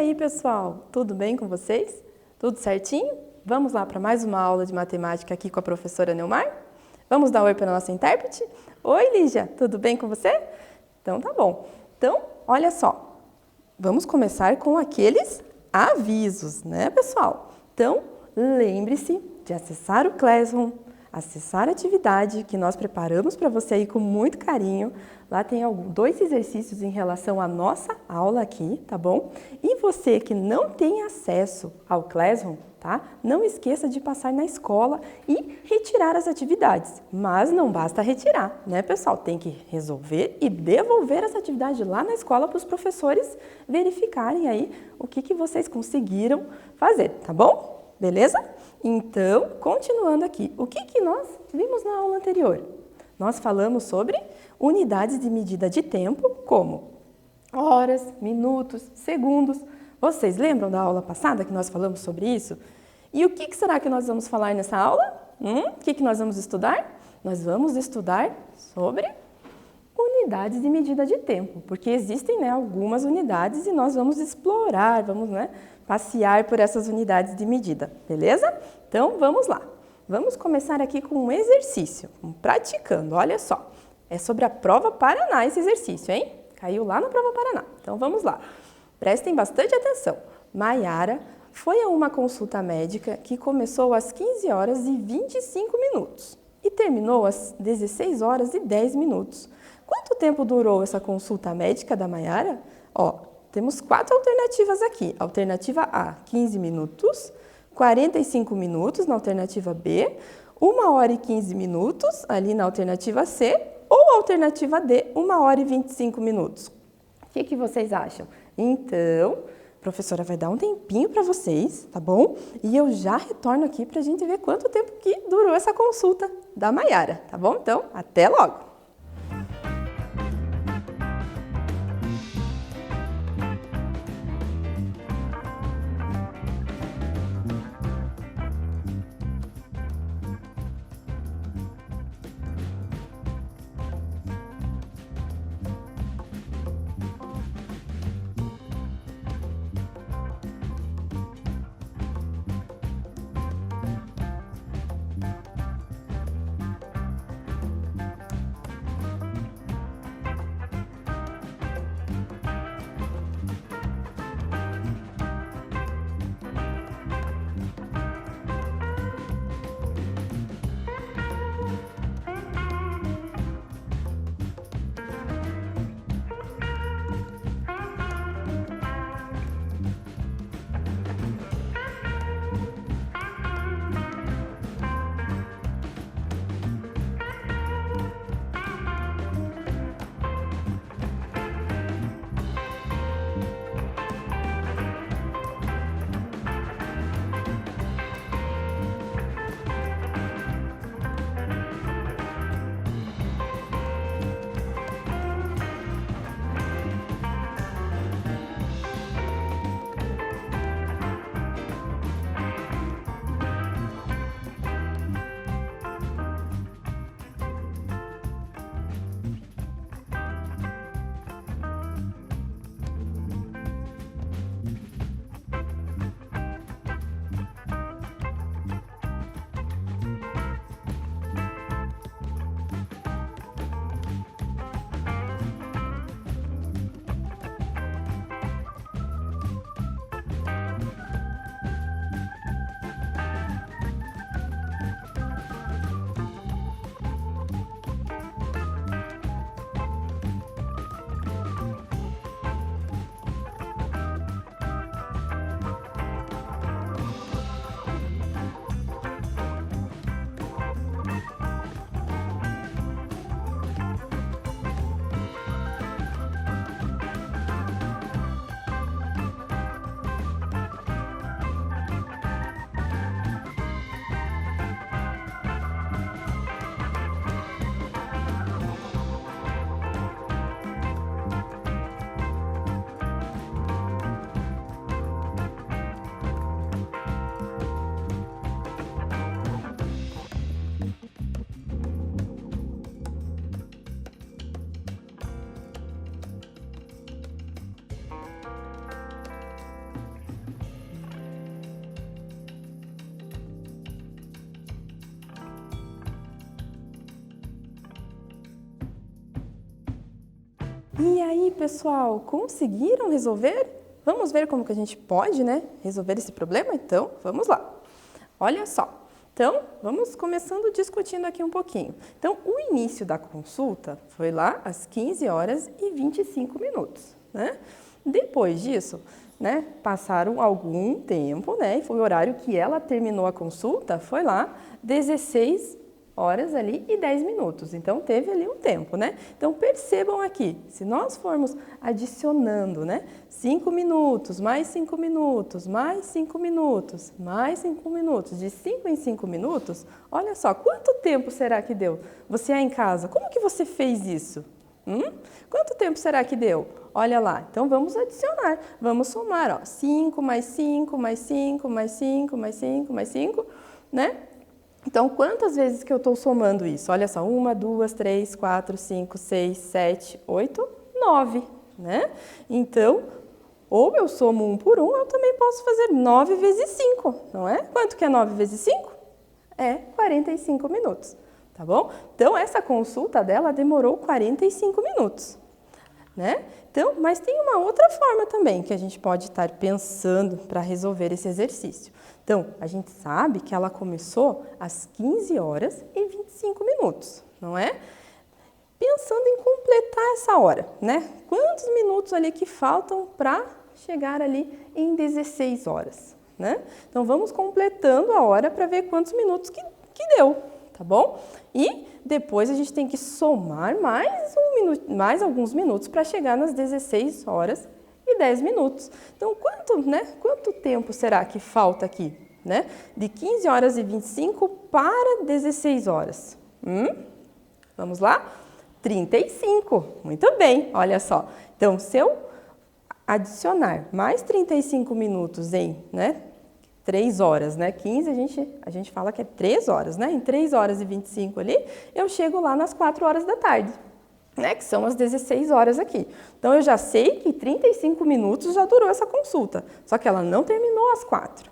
aí, pessoal? Tudo bem com vocês? Tudo certinho? Vamos lá para mais uma aula de matemática aqui com a professora Neumar? Vamos dar oi para a nossa intérprete? Oi, Lígia, tudo bem com você? Então tá bom. Então, olha só, vamos começar com aqueles avisos, né, pessoal? Então, lembre-se de acessar o Classroom, acessar a atividade que nós preparamos para você aí com muito carinho. Lá tem dois exercícios em relação à nossa aula aqui, tá bom? E você que não tem acesso ao Classroom, tá? Não esqueça de passar na escola e retirar as atividades. Mas não basta retirar, né, pessoal? Tem que resolver e devolver essa atividade lá na escola para os professores verificarem aí o que vocês conseguiram fazer, tá bom? Beleza? Então, continuando aqui, o que nós vimos na aula anterior? Nós falamos sobre unidades de medida de tempo, como horas, minutos, segundos. Vocês lembram da aula passada que nós falamos sobre isso? E o que será que nós vamos falar nessa aula? O que nós vamos estudar? Nós vamos estudar sobre unidades de medida de tempo, porque existem, né, algumas unidades e nós vamos explorar, vamos, né, passear por essas unidades de medida, beleza? Então, vamos lá. Vamos começar aqui com um exercício, praticando, olha só. É sobre a prova Paraná esse exercício, hein? Caiu lá na prova Paraná. Então, vamos lá. Prestem bastante atenção. Maiara foi a uma consulta médica que começou às 15 horas e 25 minutos e terminou às 16 horas e 10 minutos. Quanto tempo durou essa consulta médica da Maiara? Ó, temos 4 alternativas aqui. Alternativa A, 15 minutos, 45 minutos na alternativa B, 1 hora e 15 minutos ali na alternativa C ou alternativa D, 1 hora e 25 minutos. O que vocês acham? Então, a professora vai dar um tempinho para vocês, tá bom? E eu já retorno aqui para a gente ver quanto tempo que durou essa consulta da Maiara, tá bom? Então, até logo! E aí, pessoal, conseguiram resolver? Vamos ver como que a gente pode, né, resolver esse problema? Então, vamos lá. Olha só. Então, vamos começando discutindo aqui um pouquinho. Então, o início da consulta foi lá às 15 horas e 25 minutos, né? Depois disso, né, passaram algum tempo, né, e foi o horário que ela terminou a consulta, foi lá 16 horas ali e 10 minutos. Então, teve ali um tempo, né? Então, percebam aqui, se nós formos adicionando, né, 5 minutos, mais 5 minutos, mais 5 minutos, mais 5 minutos, de 5 em 5 minutos, olha só, quanto tempo será que deu? Você aí em casa, como que você fez isso? Quanto tempo será que deu? Olha lá, então vamos adicionar, vamos somar, ó, 5 mais 5, mais 5, mais 5, mais 5, mais 5, né? Então, quantas vezes que eu estou somando isso? Olha só, 1, 2, 3, 4, 5, 6, 7, 8, 9, né? Então, ou eu somo 1 por 1, eu também posso fazer 9 vezes 5, não é? Quanto que é 9 vezes 5? É 45 minutos, tá bom? Então, essa consulta dela demorou 45 minutos, né? Então, mas tem uma outra forma também que a gente pode estar pensando para resolver esse exercício. Então, a gente sabe que ela começou às 15 horas e 25 minutos, não é? Pensando em completar essa hora, né? Quantos minutos ali que faltam para chegar ali em 16 horas, né? Então, vamos completando a hora para ver quantos minutos que deu, tá bom? E depois a gente tem que somar mais alguns minutos para chegar nas 16 horas e 10 minutos. Então, quanto tempo será que falta aqui, né? De 15 horas e 25 para 16 horas. Vamos lá? 35. Muito bem, olha só. Então, se eu adicionar mais 35 minutos em, 3 horas, 15 a gente fala que é 3 horas, Em 3 horas e 25 ali, eu chego lá nas 4 horas da tarde. Que são as 16 horas aqui. Então, eu já sei que 35 minutos já durou essa consulta, só que ela não terminou às 4,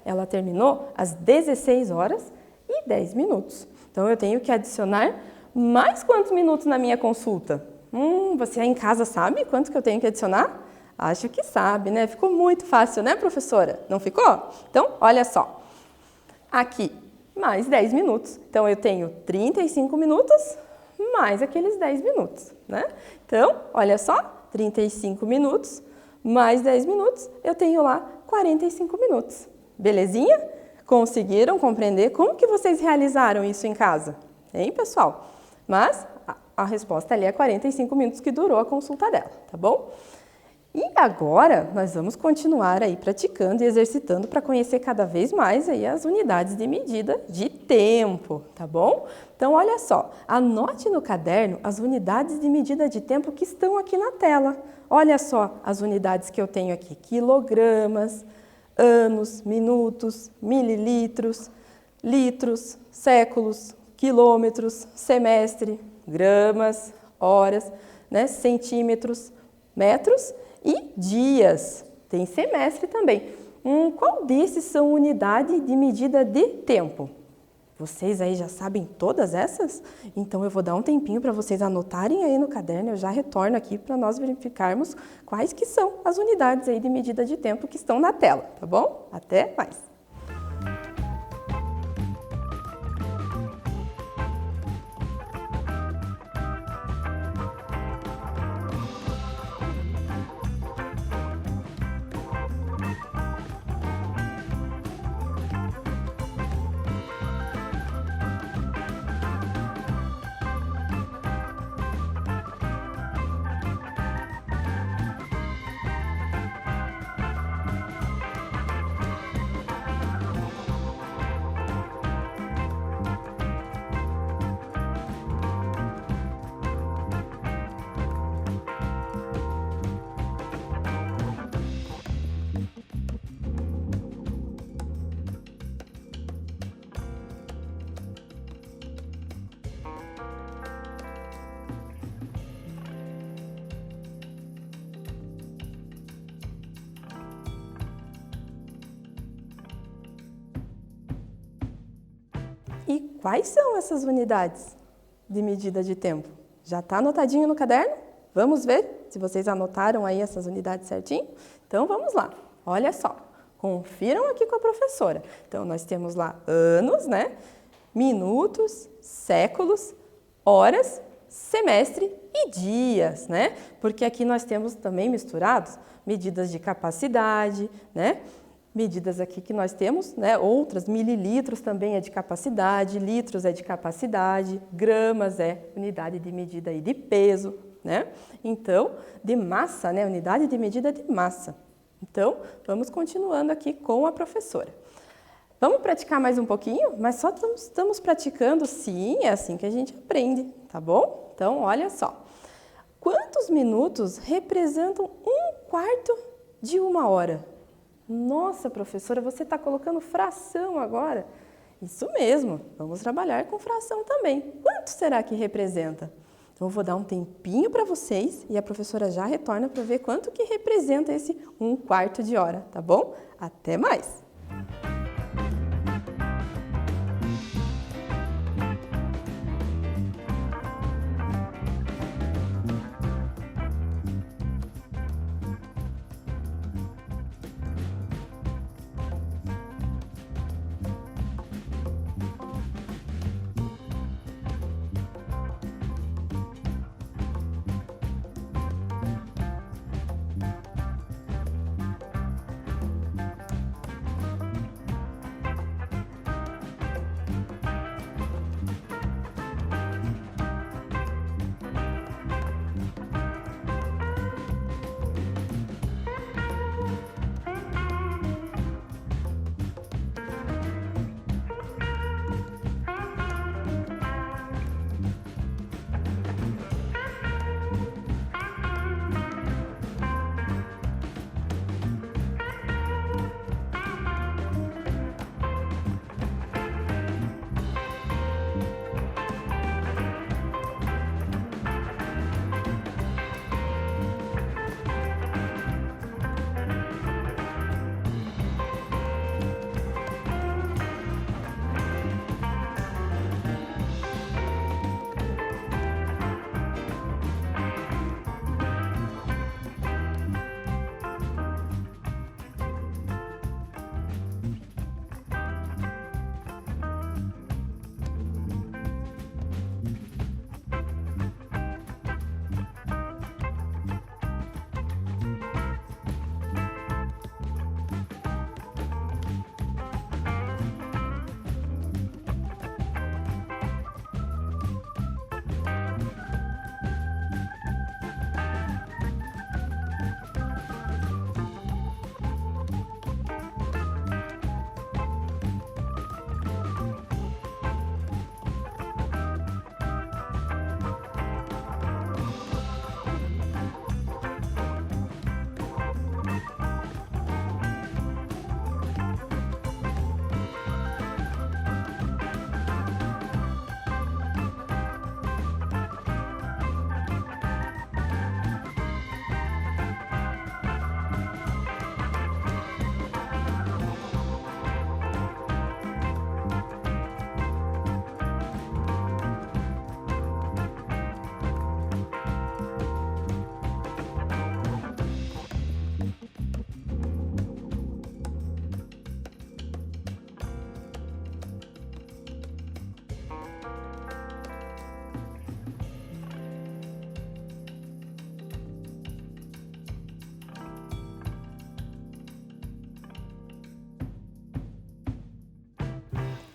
Ela terminou às 16 horas e 10 minutos. Então, eu tenho que adicionar mais quantos minutos na minha consulta? Você aí em casa sabe quanto que eu tenho que adicionar? Acho que sabe, né? Ficou muito fácil, né, professora? Não ficou? Então, olha só. Aqui, mais 10 minutos. Então, eu tenho 35 minutos mais aqueles 10 minutos, Então, olha só, 35 minutos mais 10 minutos, eu tenho lá 45 minutos. Belezinha? Conseguiram compreender? Como que vocês realizaram isso em casa? Hein, pessoal? Mas a resposta ali é 45 minutos que durou a consulta dela, tá bom? E agora, nós vamos continuar aí praticando e exercitando para conhecer cada vez mais aí as unidades de medida de tempo, tá bom? Então, olha só, anote no caderno as unidades de medida de tempo que estão aqui na tela. Olha só as unidades que eu tenho aqui, quilogramas, anos, minutos, mililitros, litros, séculos, quilômetros, semestre, gramas, horas, centímetros, metros e dias. Tem semestre também. Qual desses são unidade de medida de tempo? Vocês aí já sabem todas essas? Então eu vou dar um tempinho para vocês anotarem aí no caderno, eu já retorno aqui para nós verificarmos quais que são as unidades aí de medida de tempo que estão na tela, tá bom? Até mais! E quais são essas unidades de medida de tempo? Já está anotadinho no caderno? Vamos ver se vocês anotaram aí essas unidades certinho? Então, vamos lá. Olha só, confiram aqui com a professora. Então, nós temos lá anos, né? Minutos, séculos, horas, semestre e dias, né? Porque aqui nós temos também misturados medidas de capacidade, né? Medidas aqui que nós temos, né? Outras, mililitros também é de capacidade, litros é de capacidade, gramas é unidade de medida aí de peso, né? Então, de massa, né? Unidade de medida de massa. Então, vamos continuando aqui com a professora. Vamos praticar mais um pouquinho? Mas só estamos praticando, sim, é assim que a gente aprende, tá bom? Então, olha só. Quantos minutos representam 1/4 de 1 hora? Nossa, professora, você está colocando fração agora? Isso mesmo, vamos trabalhar com fração também. Quanto será que representa? Então, eu vou dar um tempinho para vocês e a professora já retorna para ver quanto que representa esse 1/4 de hora, tá bom? Até mais!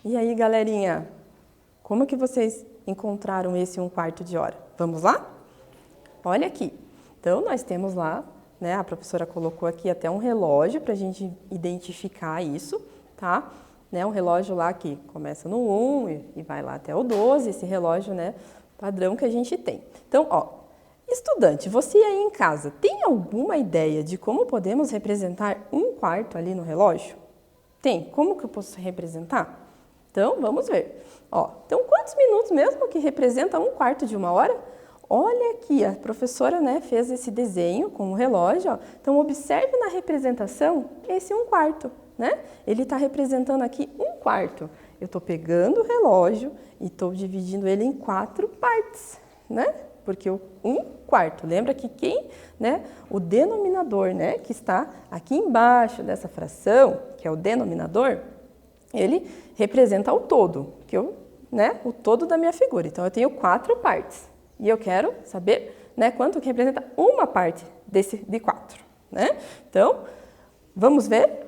E aí, galerinha, como que vocês encontraram esse 1/4 de hora? Vamos lá? Olha aqui. Então, nós temos lá, né, a professora colocou aqui até um relógio para a gente identificar isso, tá? Né, um relógio lá que começa no 1 e vai lá até o 12, esse relógio, né, padrão que a gente tem. Então, ó, estudante, você aí em casa, tem alguma ideia de como podemos representar 1/4 ali no relógio? Tem? Como que eu posso representar? Então, vamos ver. Ó, então, quantos minutos mesmo que representa 1/4 de 1 hora? Olha aqui, a professora, né, fez esse desenho com o relógio. Ó. Então, observe na representação esse 1/4, né? Ele está representando aqui 1/4. Eu estou pegando o relógio e estou dividindo ele em 4 partes, né? porque o 1/4, lembra que o denominador, né, que está aqui embaixo dessa fração, que é o denominador, ele representa o todo, o todo da minha figura. Então, eu tenho 4 partes e eu quero saber, quanto que representa uma parte de 4, né? Então, vamos ver?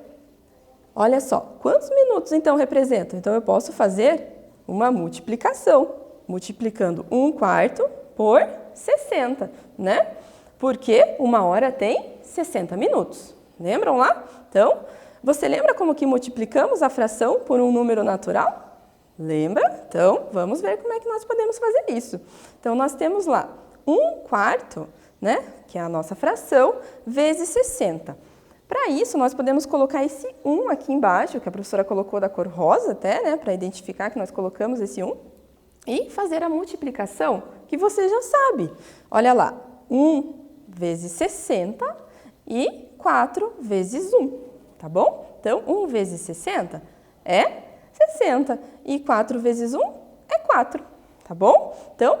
Olha só, quantos minutos então representam? Então, eu posso fazer uma multiplicação, multiplicando 1/4 por 60, né? Porque 1 hora tem 60 minutos. Lembram lá? Então, você lembra como que multiplicamos a fração por um número natural? Lembra? Então, vamos ver como é que nós podemos fazer isso. Então, nós temos lá 1/4, né? Que é a nossa fração, vezes 60. Para isso, nós podemos colocar esse 1 aqui embaixo, que a professora colocou da cor rosa até, né, para identificar que nós colocamos esse 1, e fazer a multiplicação, que você já sabe. Olha lá, 1 vezes 60 e 4 vezes 1, tá bom? Então, 1 vezes 60 é 60 e 4 vezes 1 é 4, tá bom? Então,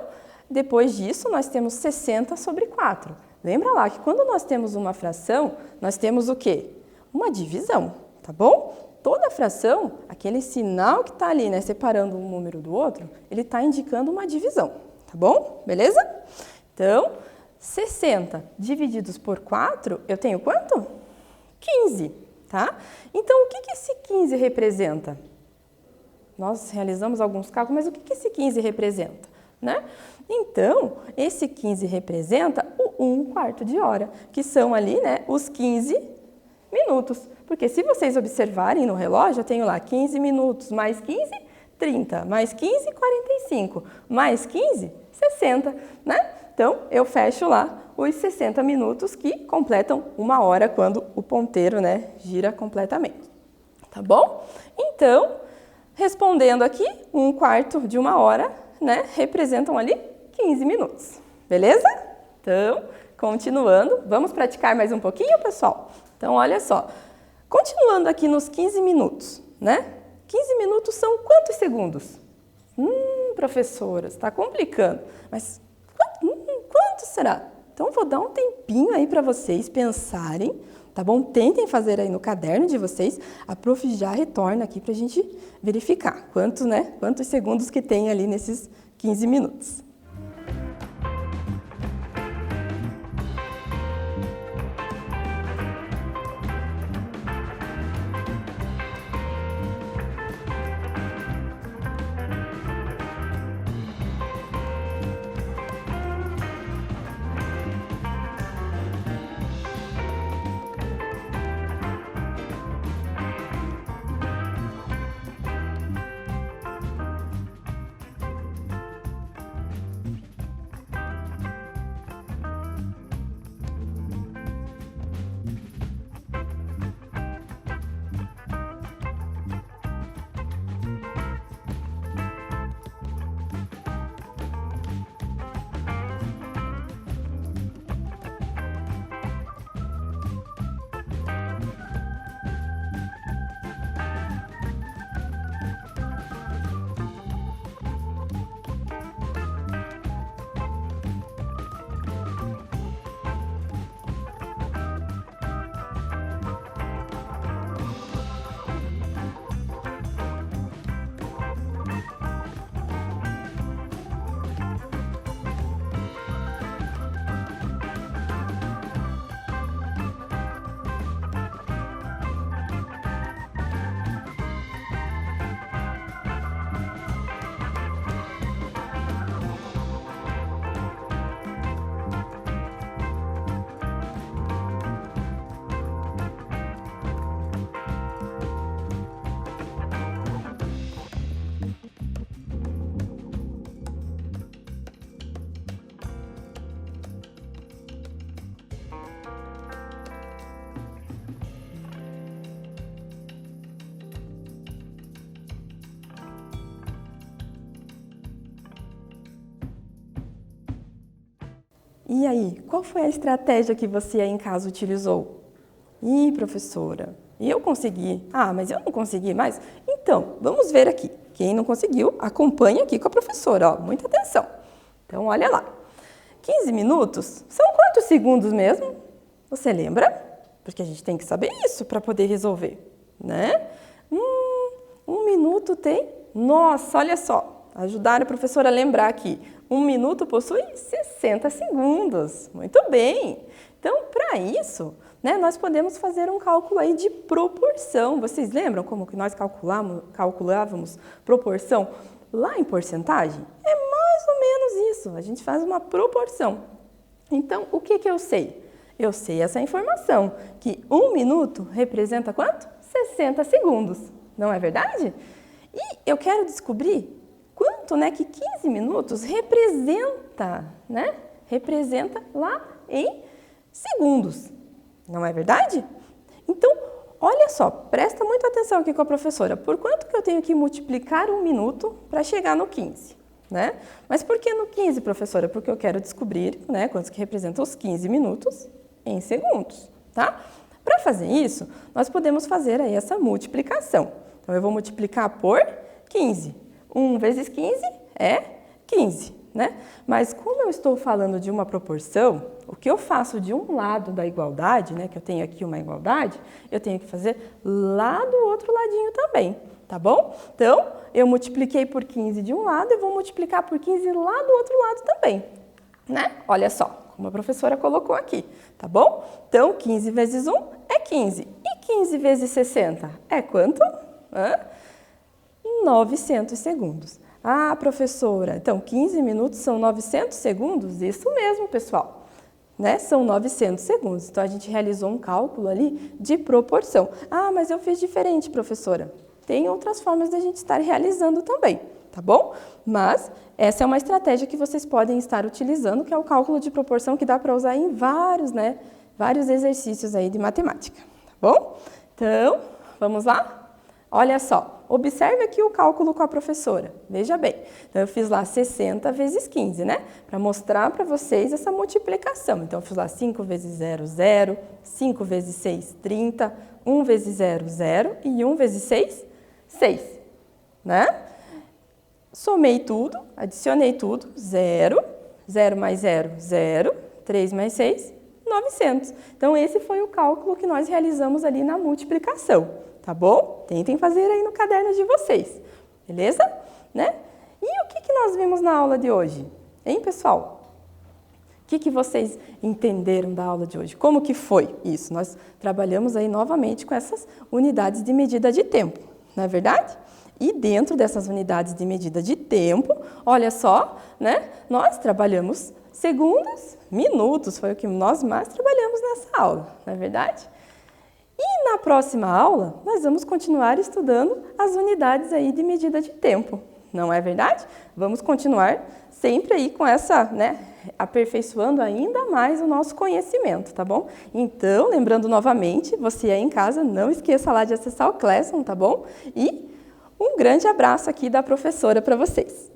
depois disso, nós temos 60 sobre 4. Lembra lá que quando nós temos uma fração, nós temos o quê? Uma divisão, tá bom? Toda fração, aquele sinal que está ali, né, separando um número do outro, ele está indicando uma divisão, tá bom? Beleza? Então, 60 divididos por 4, eu tenho quanto? 15, tá? Então, o que esse 15 representa? Nós realizamos alguns cálculos, mas o que esse 15 representa, né? Então, esse 15 representa o 1/4 de hora, que são ali, né, os 15 minutos. Porque se vocês observarem no relógio, eu tenho lá 15 minutos, mais 15, 30, mais 15, 45, mais 15, 60, né? Então, eu fecho lá os 60 minutos que completam 1 hora quando o ponteiro, né, gira completamente. Tá bom? Então, respondendo aqui, 1/4 de 1 hora, né, representam ali 15 minutos. Beleza? Então, continuando, vamos praticar mais um pouquinho, pessoal? Então, olha só. Continuando aqui nos 15 minutos, né? 15 minutos são quantos segundos? Professora, está complicando. Mas quanto será? Então, vou dar um tempinho aí para vocês pensarem, tá bom? Tentem fazer aí no caderno de vocês. A prof já retorna aqui para a gente verificar quantos segundos que tem ali nesses 15 minutos. E aí, qual foi a estratégia que você aí em casa utilizou? Ih, professora, eu consegui. Ah, mas eu não consegui mais. Então, vamos ver aqui. Quem não conseguiu, acompanha aqui com a professora, ó, muita atenção. Então, olha lá. 15 minutos são quantos segundos mesmo? Você lembra? Porque a gente tem que saber isso para poder resolver, né? 1 minuto tem... Nossa, olha só, ajudaram a professora a lembrar aqui. 1 minuto possui 60 segundos. Muito bem. Então, para isso, né, nós podemos fazer um cálculo aí de proporção. Vocês lembram como que nós calculávamos proporção lá em porcentagem? É mais ou menos isso. A gente faz uma proporção. Então, o que eu sei? Eu sei essa informação, que 1 minuto representa quanto? 60 segundos. Não é verdade? E eu quero descobrir quanto, né, que 15 minutos representa, né? Representa lá em segundos. Não é verdade? Então, olha só, presta muita atenção aqui com a professora. Por quanto que eu tenho que multiplicar 1 minuto para chegar no 15? Né? Mas por que no 15, professora? Porque eu quero descobrir, né, quantos que representam os 15 minutos em segundos, tá? Para fazer isso, nós podemos fazer aí essa multiplicação. Então, eu vou multiplicar por 15. 1 vezes 15 é 15, né? Mas como eu estou falando de uma proporção, o que eu faço de um lado da igualdade, né, que eu tenho aqui uma igualdade, eu tenho que fazer lá do outro ladinho também, tá bom? Então, eu multipliquei por 15 de um lado, eu vou multiplicar por 15 lá do outro lado também, né? Olha só, como a professora colocou aqui, tá bom? Então, 15 vezes 1 é 15. E 15 vezes 60 é quanto? 900 segundos. Ah, professora, então 15 minutos são 900 segundos? Isso mesmo, pessoal. Né? São 900 segundos. Então, a gente realizou um cálculo ali de proporção. Ah, mas eu fiz diferente, professora. Tem outras formas da gente estar realizando também, tá bom? Mas essa é uma estratégia que vocês podem estar utilizando, que é o cálculo de proporção que dá para usar em vários exercícios aí de matemática, tá bom? Então, vamos lá? Olha só, observe aqui o cálculo com a professora, veja bem. Então, eu fiz lá 60 vezes 15, né? Para mostrar para vocês essa multiplicação. Então, eu fiz lá 5 vezes 0, 0, 5 vezes 6, 30, 1 vezes 0, 0 e 1 vezes 6, 6, né? Somei tudo, adicionei tudo, 0, 0 mais 0, 0, 3 mais 6, 900. Então, esse foi o cálculo que nós realizamos ali na multiplicação. Tá bom? Tentem fazer aí no caderno de vocês, beleza? Né? E o que nós vimos na aula de hoje? Hein, pessoal? O que vocês entenderam da aula de hoje? Como que foi isso? Nós trabalhamos aí novamente com essas unidades de medida de tempo, não é verdade? E dentro dessas unidades de medida de tempo, olha só, né? Nós trabalhamos segundos, minutos, foi o que nós mais trabalhamos nessa aula, não é verdade? E na próxima aula, nós vamos continuar estudando as unidades aí de medida de tempo, não é verdade? Vamos continuar sempre aí com essa, né, aperfeiçoando ainda mais o nosso conhecimento, tá bom? Então, lembrando novamente, você aí em casa, não esqueça lá de acessar o Classroom, tá bom? E um grande abraço aqui da professora para vocês.